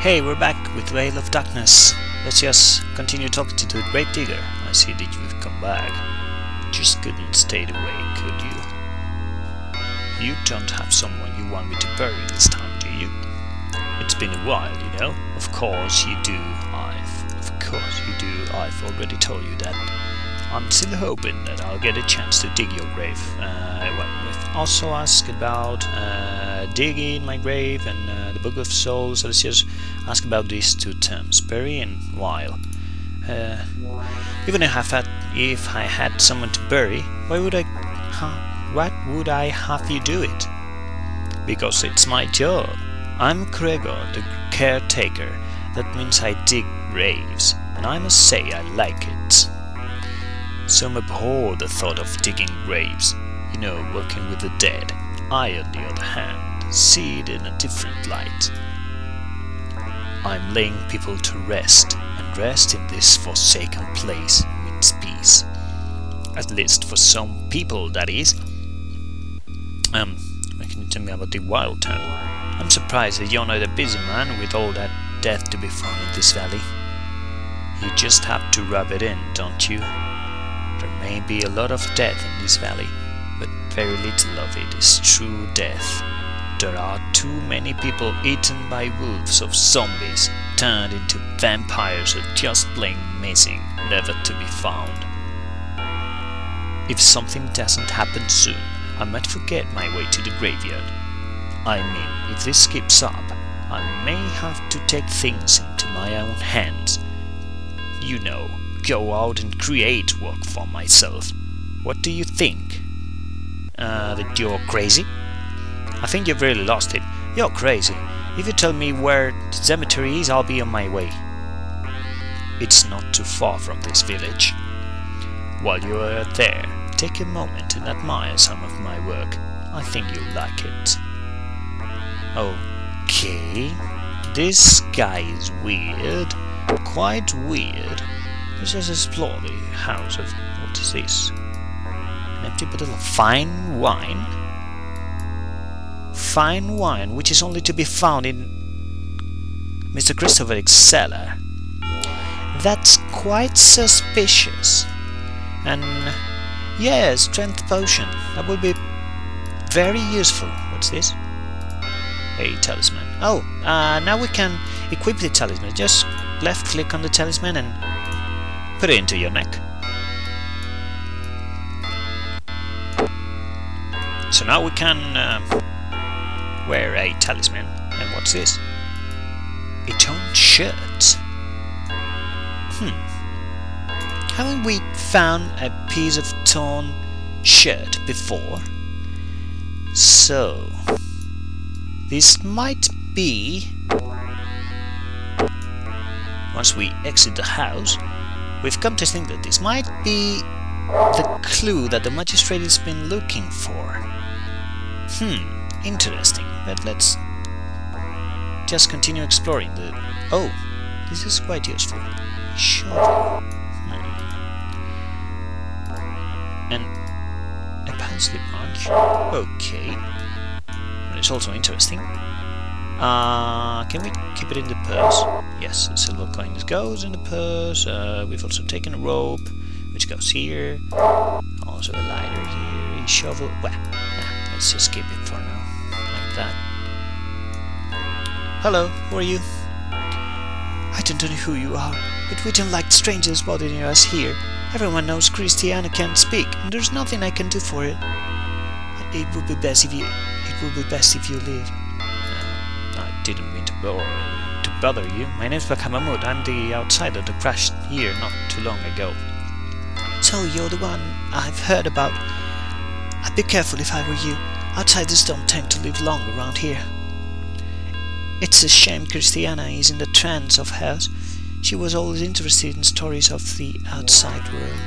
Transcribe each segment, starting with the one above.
Hey, we're back with Veil of Darkness. Let's just continue talking to the Grave Digger. I see that you've come back. Just couldn't stay away, could you? You don't have someone you want me to bury this time, do you? It's been a while, you know. Of course you do. I've already told you that. I'm still hoping that I'll get a chance to dig your grave. We've also asked about digging my grave and the Book of Souls. So let's just ask about these two terms, bury and while. Even if I had someone to bury, why would what would I have you do it? Because it's my job. I'm Kregorgh, the caretaker. That means I dig graves, and I must say I like it. Some abhor the thought of digging graves, you know, working with the dead. I, on the other hand, see it in a different light. I'm laying people to rest, and rest in this forsaken place means peace. At least for some people, that is. Can you tell me about the wild town? I'm surprised that you're not a busy man with all that death to be found in this valley. You just have to rub it in, don't you? There may be a lot of death in this valley, but very little of it is true death. There are too many people eaten by wolves or zombies, turned into vampires or just plain missing, never to be found. If something doesn't happen soon, I might forget my way to the graveyard. I mean, if this keeps up, I may have to take things into my own hands. You know, go out and create work for myself. What do you think? That you're crazy? I think you've really lost it. You're crazy. If you tell me where the cemetery is, I'll be on my way. It's not too far from this village. While you are there, take a moment and admire some of my work. I think you'll like it. Okay, this guy is weird, quite weird. Let's just explore the house of... what is this? An empty bottle of fine wine? Fine wine, which is only to be found in Mr. Christopher's cellar. That's quite suspicious. And yes, strength potion. That would be very useful. What's this? A talisman. Oh, now we can equip the talisman. Just left click on the talisman and put it into your neck. So now we can wear a talisman. And what's this? A torn shirt. Haven't we found a piece of torn shirt before? So this might be... once we exit the house, we've come to think that this might be the clue that the magistrate has been looking for. Interesting. But let's just continue exploring the... oh, this is quite useful. Shovel. And a parsley branch. Okay. It's also interesting. Can we keep it in the purse? Yes, the silver coin goes in the purse. We've also taken a rope, which goes here. Also a lighter here, a shovel. Well, let's just keep it for now, like that. Hello, who are you? I don't know who you are, but we don't like strangers bothering us here. Everyone knows Christiana can't speak, and there's nothing I can do for it. It would be best if you leave. I didn't mean to bother you. My name's Bakamamut. I'm the outsider that crashed here not too long ago. So you're the one I've heard about. I'd be careful if I were you. Outsiders don't tend to live long around here. It's a shame Christiana is in the trance of hers. She was always interested in stories of the outside world.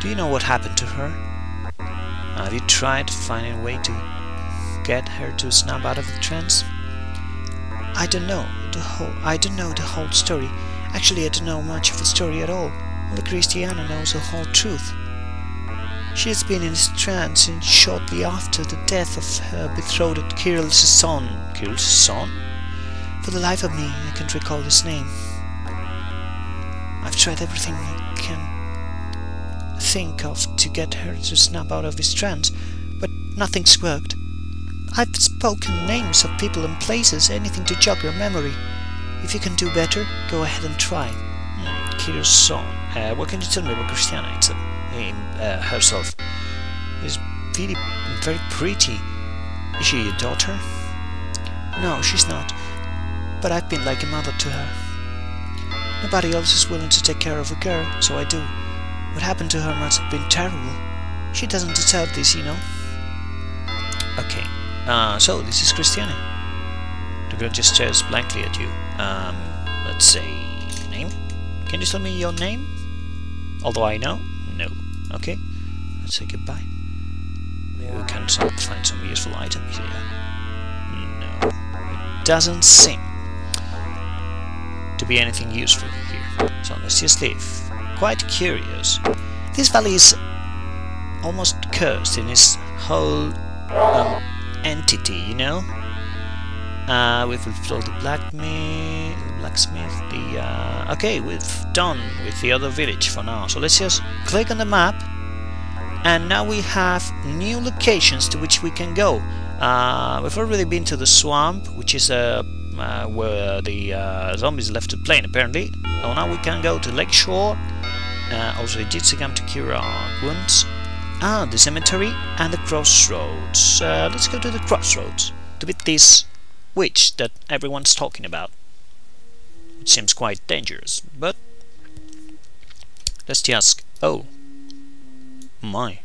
Do you know what happened to her? Have you tried finding a way to get her to snap out of the trance? I don't know the whole story. Actually, I don't know much of the story at all. Only Christiana knows the whole truth. She has been in this trance since shortly after the death of her betrothed Kirill's son. Kirill's son? For the life of me, I can't recall his name. I've tried everything I can think of to get her to snap out of his trance, but nothing's worked. I've spoken names of people and places, anything to jog her memory. If you can do better, go ahead and try. Kyrson. What can you tell me about Christiana herself? She's really very pretty. Is she your daughter? No, she's not. But I've been like a mother to her. Nobody else is willing to take care of a girl, so I do. What happened to her must have been terrible. She doesn't deserve this, you know. Okay. So this is Christiana. The girl just stares blankly at you. Let's say name. Can you tell me your name? Although I know? No. Okay. Let's say goodbye. Maybe we can find some useful items here. No. It doesn't seem to be anything useful here. So let's just leave. Quite curious. This valley is almost cursed in its whole entity, you know? We've fulfilled the blacksmith, okay, we've done with the other village for now. So let's just click on the map, and now we have new locations to which we can go. We've already been to the swamp, which is where the zombies left the plane, apparently. So now we can go to Lakeshore, also Jitsugam to Kregorgh, the cemetery, and the Crossroads. Let's go to the Crossroads to beat this witch that everyone's talking about. It seems quite dangerous, but let's just... Oh my.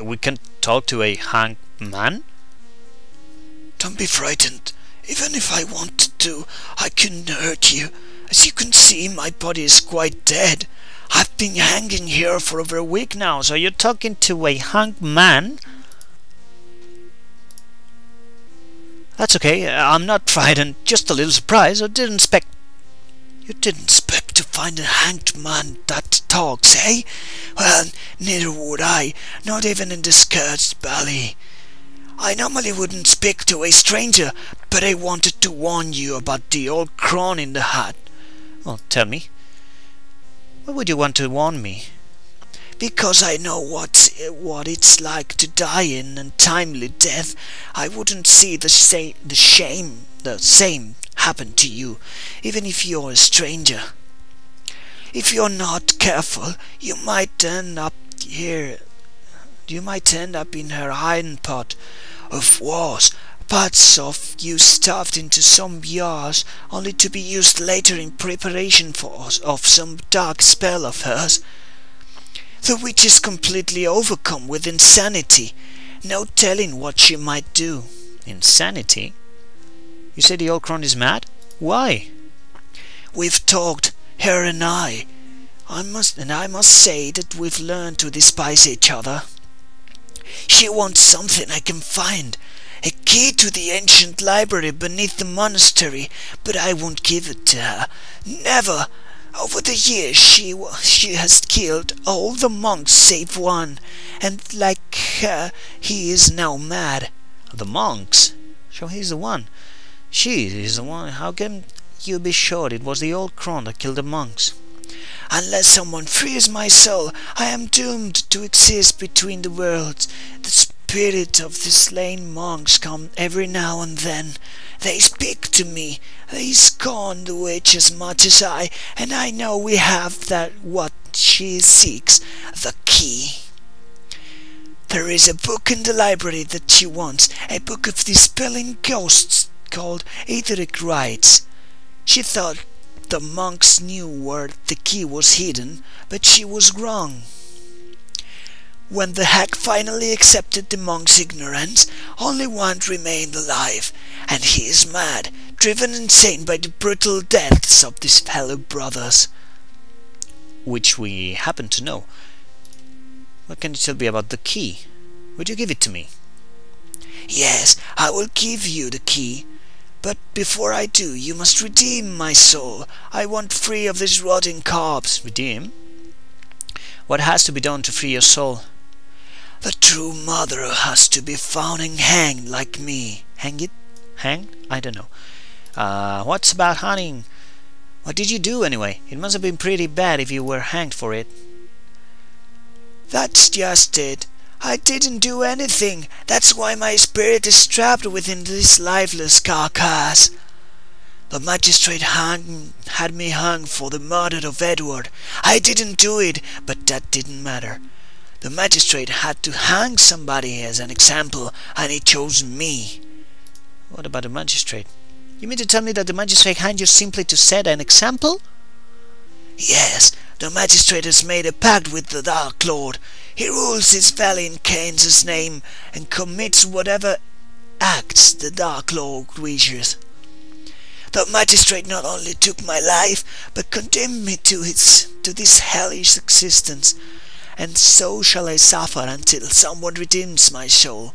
We can talk to a hanged man? Don't be frightened. Even if I wanted to, I couldn't hurt you. As you can see, my body is quite dead. I've been hanging here for over a week now. So you're talking to a hanged man? That's okay, I'm not frightened, just a little surprised. You didn't expect to find a hanged man that talks, eh? Well, neither would I, not even in the Scourged Valley. I normally wouldn't speak to a stranger, but I wanted to warn you about the old crone in the hat. Oh, tell me. Why would you want to warn me? Because I know what it's like to die in untimely death. I wouldn't see the same happen to you, even if you're a stranger. If you're not careful, you might end up here. You might end up in her iron pot of wars, parts of you stuffed into some jars, only to be used later in preparation of some dark spell of hers. The witch is completely overcome with insanity. No telling what she might do. Insanity? You say the old crone is mad? Why? We've talked, her and I. I must say that we've learned to despise each other. She wants something I can find. A key to the ancient library beneath the monastery, but I won't give it to her. Never! Over the years she has killed all the monks save one, and like her, he is now mad. The monks? So he's the one. She is the one. How can you be sure it was the old crone that killed the monks? Unless someone frees my soul, I am doomed to exist between the worlds. The spirit of the slain monks come every now and then. They speak to me. They scorn the witch as much as I, and I know we have that what she seeks, the key. There is a book in the library that she wants, a book of dispelling ghosts called Etheric Rites. She thought the monks knew where the key was hidden, but she was wrong. When the hag finally accepted the monk's ignorance, only one remained alive, and he is mad, driven insane by the brutal deaths of his fellow brothers. Which we happen to know. What can you tell me about the key? Would you give it to me? Yes, I will give you the key. But before I do, you must redeem my soul. I want free of this rotting corpse. Redeem? What has to be done to free your soul? The true mother has to be found and hanged like me. Hang it? Hanged? I don't know. What's about hunting? What did you do anyway? It must have been pretty bad if you were hanged for it. That's just it. I didn't do anything. That's why my spirit is trapped within this lifeless carcass. The magistrate had me hung for the murder of Edward. I didn't do it, but that didn't matter. The magistrate had to hang somebody as an example, and he chose me. What about the magistrate? You mean to tell me that the magistrate hanged you simply to set an example? Yes, the magistrate has made a pact with the Dark Lord. He rules his valley in Keynes' name and commits whatever acts the Dark Lord wishes. The magistrate not only took my life, but condemned me to this hellish existence, and so shall I suffer until someone redeems my soul.